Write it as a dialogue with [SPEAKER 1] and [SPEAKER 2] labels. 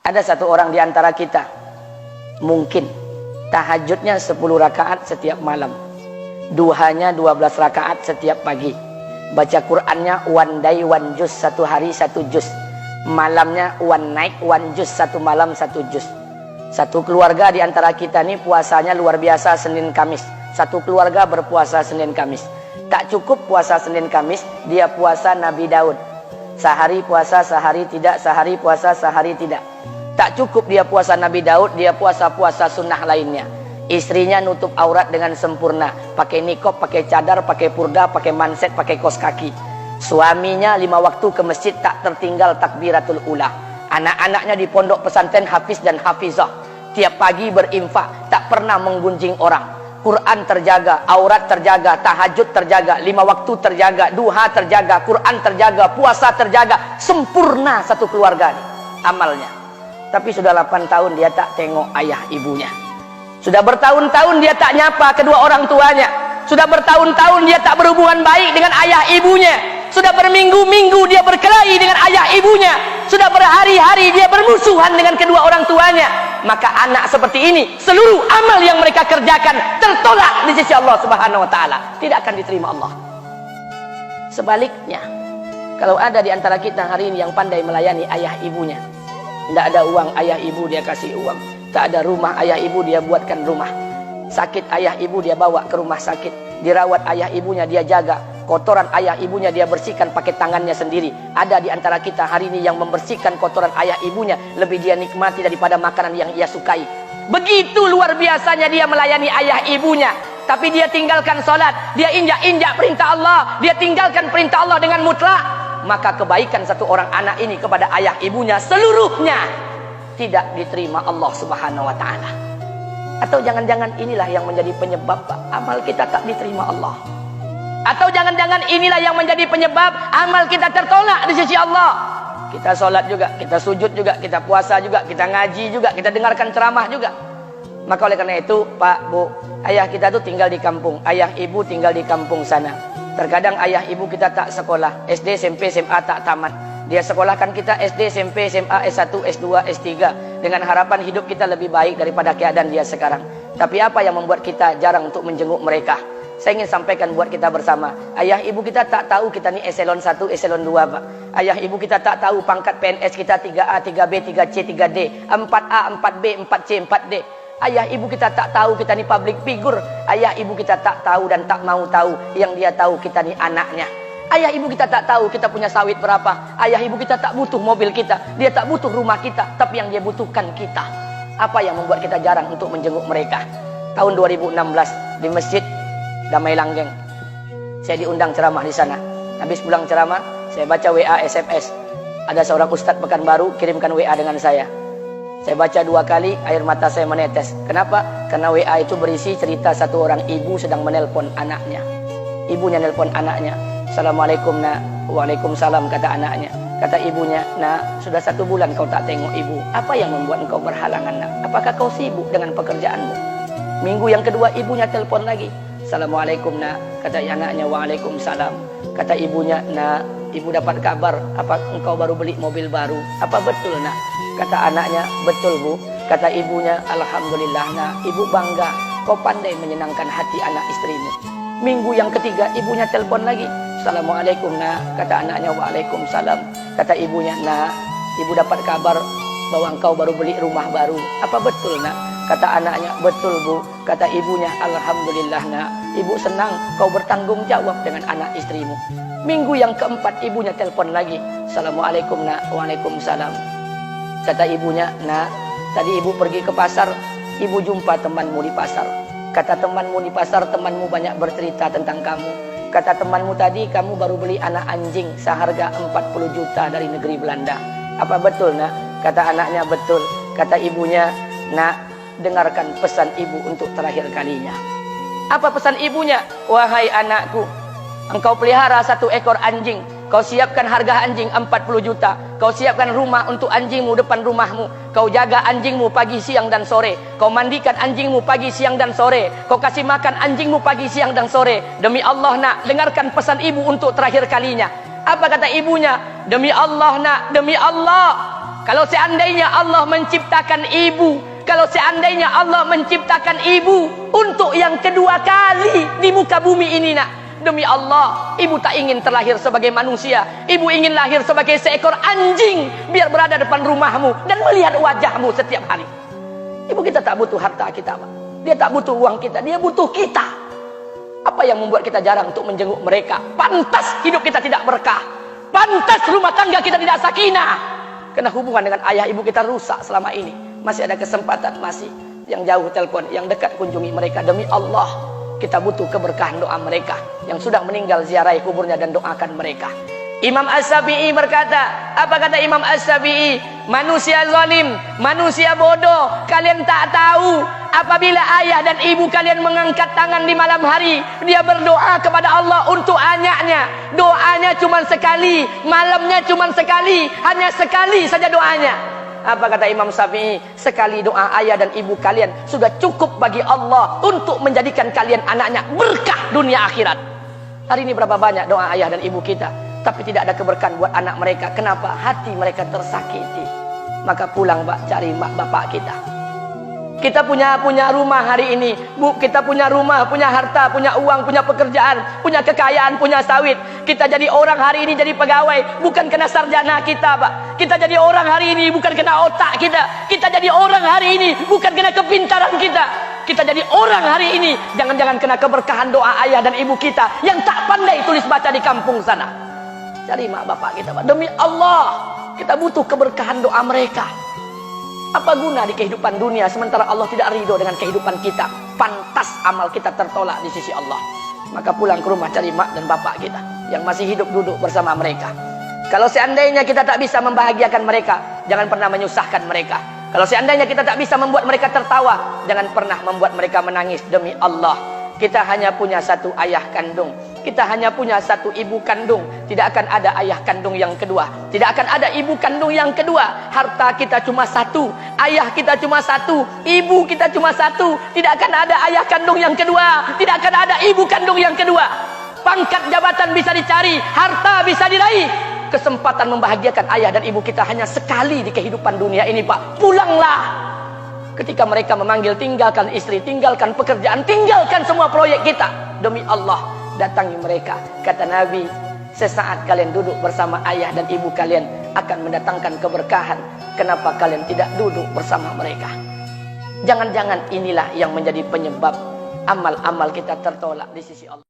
[SPEAKER 1] Ada satu orang di antara kita mungkin tahajudnya 10 rakaat setiap malam, duhanya 12 rakaat setiap pagi, baca Qur'annya one day one juz, satu hari satu juz, malamnya one night one juz, satu malam satu juz. Satu keluarga di antara kita ini puasanya luar biasa Senin Kamis. Satu keluarga berpuasa Senin Kamis. Tak cukup puasa Senin Kamis, dia puasa Nabi Daud. Sehari puasa, sehari tidak, sehari puasa, sehari tidak. Tak cukup dia puasa Nabi Daud, dia puasa-puasa sunnah lainnya. Istrinya nutup aurat dengan sempurna, pakai nikob, pakai cadar, pakai purda, pakai manset, pakai kos kaki. Suaminya 5 waktu ke masjid tak tertinggal takbiratul ula. Anak-anaknya di pondok pesantren hafiz dan hafizah. Tiap pagi berinfak, tak pernah menggunjing orang. Quran terjaga, aurat terjaga, tahajud terjaga, 5 waktu terjaga, duha terjaga, Quran terjaga, puasa terjaga. Sempurna satu keluarga nih, amalnya. Tapi sudah 8 tahun dia tak tengok ayah ibunya. Sudah bertahun-tahun dia tak nyapa kedua orang tuanya. Sudah bertahun-tahun dia tak berhubungan baik dengan ayah ibunya. Sudah berminggu-minggu dia berkelahi dengan ayah ibunya. Sudah berhari-hari dia bermusuhan dengan kedua orang tuanya. Maka anak seperti ini, seluruh amal yang mereka kerjakan tertolak di sisi Allah Subhanahu wa taala, tidak akan diterima Allah. Sebaliknya, kalau ada di antara kita hari ini yang pandai melayani ayah ibunya, tidak ada uang ayah ibu dia kasih uang, tak ada rumah ayah ibu dia buatkan rumah, sakit ayah ibu dia bawa ke rumah sakit, dirawat ayah ibunya dia jaga, kotoran ayah ibunya dia bersihkan pakai tangannya sendiri. Ada di antara kita hari ini yang membersihkan kotoran ayah ibunya lebih dia nikmati daripada makanan yang ia sukai. Begitu luar biasanya dia melayani ayah ibunya. Tapi dia tinggalkan sholat, dia injak-injak perintah Allah, dia tinggalkan perintah Allah dengan mutlak. Maka kebaikan satu orang anak ini kepada ayah ibunya seluruhnya tidak diterima Allah Subhanahu wa taala. Atau jangan-jangan inilah yang menjadi penyebab amal kita tak diterima Allah. Atau jangan-jangan inilah yang menjadi penyebab amal kita tertolak di sisi Allah. Kita sholat juga, kita sujud juga, kita puasa juga, kita ngaji juga, kita dengarkan ceramah juga. Maka oleh karena itu, Pak, Bu, ayah kita tuh tinggal di kampung, ayah ibu tinggal di kampung sana. Terkadang ayah ibu kita tak sekolah, SD, SMP, SMA tak tamat. Dia sekolahkan kita SD, SMP, SMA, S1, S2, S3 dengan harapan hidup kita lebih baik daripada keadaan dia sekarang. Tapi apa yang membuat kita jarang untuk menjenguk mereka? Saya ingin sampaikan buat kita bersama. Ayah ibu kita tak tahu kita ni eselon 1, eselon 2, Pak. Ayah ibu kita tak tahu pangkat PNS kita 3A, 3B, 3C, 3D, 4A, 4B, 4C, 4D. Ayah ibu kita tak tahu kita ni public figure. Ayah ibu kita tak tahu dan tak mau tahu. Yang dia tahu kita ni anaknya. Ayah ibu kita tak tahu kita punya sawit berapa. Ayah ibu kita tak butuh mobil kita. Dia tak butuh rumah kita. Tapi yang dia butuhkan kita. Apa yang membuat kita jarang untuk menjenguk mereka? Tahun 2016 di Masjid Damai Langgeng, saya diundang ceramah di sana. Habis pulang ceramah, saya baca WA SMS. Ada seorang ustadz Pekanbaru kirimkan WA dengan saya. Saya baca 2 kali, air mata saya menetes. Kenapa? Karena WA itu berisi cerita satu orang ibu sedang menelpon anaknya. Ibunya nelpon anaknya. Assalamualaikum nak. Waalaikumsalam, kata anaknya. Kata ibunya, nak, sudah 1 bulan kau tak tengok ibu. Apa yang membuat engkau berhalangan, nak? Apakah kau sibuk dengan pekerjaanmu? Minggu yang kedua ibunya telepon lagi. Assalamualaikum nak, kata anaknya. Waalaikumsalam. Kata ibunya, nak, ibu dapat kabar apa engkau baru beli mobil baru. Apa betul nak? Kata anaknya, betul bu. Kata ibunya, alhamdulillah nak, ibu bangga kau pandai menyenangkan hati anak istrimu. Minggu yang ketiga ibunya telepon lagi. Assalamualaikum nak, kata anaknya. Waalaikumsalam. Kata ibunya, nak, ibu dapat kabar bahwa engkau baru beli rumah baru. Apa betul nak? Kata anaknya, betul bu. Kata ibunya, alhamdulillah nak, ibu senang kau bertanggung jawab dengan anak istrimu. Minggu yang keempat ibunya telepon lagi. Assalamualaikum nak. Waalaikumsalam. Kata ibunya, nak, tadi ibu pergi ke pasar, ibu jumpa temanmu di pasar. Kata temanmu di pasar, temanmu banyak bercerita tentang kamu. Kata temanmu tadi, kamu baru beli anak anjing seharga 40 juta dari negeri Belanda. Apa betul nak? Kata anaknya, betul. Kata ibunya, nak, dengarkan pesan ibu untuk terakhir kalinya. Apa pesan ibunya? Wahai anakku, engkau pelihara 1 ekor anjing. Kau siapkan harga anjing 40 juta. Kau siapkan rumah untuk anjingmu depan rumahmu. Kau jaga anjingmu pagi, siang, dan sore. Kau mandikan anjingmu pagi, siang, dan sore. Kau kasih makan anjingmu pagi, siang, dan sore. Demi Allah nak, dengarkan pesan ibu untuk terakhir kalinya. Apa kata ibunya? Demi Allah nak, demi Allah, Kalau seandainya Allah menciptakan ibu, kalau seandainya Allah menciptakan ibu untuk yang kedua kali di muka bumi ini, nak, demi Allah, ibu tak ingin terlahir sebagai manusia. Ibu ingin lahir sebagai seekor anjing, biar berada depan rumahmu dan melihat wajahmu setiap hari. Ibu kita tak butuh harta kita, Pak. Dia tak butuh uang kita, dia butuh kita. Apa yang membuat kita jarang untuk menjenguk mereka? Pantas hidup kita tidak berkah, pantas rumah tangga kita tidak sakinah, karena hubungan dengan ayah ibu kita rusak selama ini. Masih ada kesempatan, masih yang jauh telepon, yang dekat kunjungi mereka. Demi Allah, kita butuh keberkahan doa mereka. Yang sudah meninggal, ziarahi kuburnya dan doakan mereka. Imam As-Syafi'i berkata, apa kata Imam As-Syafi'i? Manusia zalim, manusia bodoh, kalian tak tahu apabila ayah dan ibu kalian mengangkat tangan di malam hari, dia berdoa kepada Allah untuk anaknya. Doanya cuma sekali, malamnya cuma sekali, hanya sekali saja doanya. Apa kata Imam Syafi'i? Sekali doa ayah dan ibu kalian sudah cukup bagi Allah untuk menjadikan kalian anaknya berkah dunia akhirat. Hari ini berapa banyak doa ayah dan ibu kita, tapi tidak ada keberkahan buat anak mereka. Kenapa? Hati mereka tersakiti. Maka pulang, Pak, cari mak bapak kita. Kita punya rumah hari ini, Bu. Kita punya rumah, punya harta, punya uang, punya pekerjaan, punya kekayaan, punya sawit. Kita jadi orang hari ini jadi pegawai, bukan kena sarjana kita, Pak. Kita jadi orang hari ini bukan kena otak kita. Kita jadi orang hari ini bukan kena kepintaran kita. Kita jadi orang hari ini jangan-jangan kena keberkahan doa ayah dan ibu kita yang tak pandai tulis baca di kampung sana. Cari mak bapak kita, Pak. Demi Allah, kita butuh keberkahan doa mereka. Apa guna di kehidupan dunia sementara Allah tidak ridho dengan kehidupan kita? Pantas amal kita tertolak di sisi Allah. Maka pulang ke rumah, cari mak dan bapak kita yang masih hidup, duduk bersama mereka. Kalau seandainya kita tak bisa membahagiakan mereka, jangan pernah menyusahkan mereka. Kalau seandainya kita tak bisa membuat mereka tertawa, jangan pernah membuat mereka menangis. Demi Allah, kita hanya punya satu ayah kandung, kita hanya punya satu ibu kandung. Tidak akan ada ayah kandung yang kedua, tidak akan ada ibu kandung yang kedua. Harta kita cuma satu, ayah kita cuma satu, ibu kita cuma satu. Tidak akan ada ayah kandung yang kedua, tidak akan ada ibu kandung yang kedua. Pangkat jabatan bisa dicari, harta bisa diraih, kesempatan membahagiakan ayah dan ibu kita hanya sekali di kehidupan dunia ini, Pak. Pulanglah. Ketika mereka memanggil, tinggalkan istri, tinggalkan pekerjaan, tinggalkan semua proyek kita. Demi Allah, datangi mereka. Kata Nabi, sesaat kalian duduk bersama ayah dan ibu kalian akan mendatangkan keberkahan. Kenapa kalian tidak duduk bersama mereka? Jangan-jangan inilah yang menjadi penyebab amal-amal kita tertolak di sisi Allah.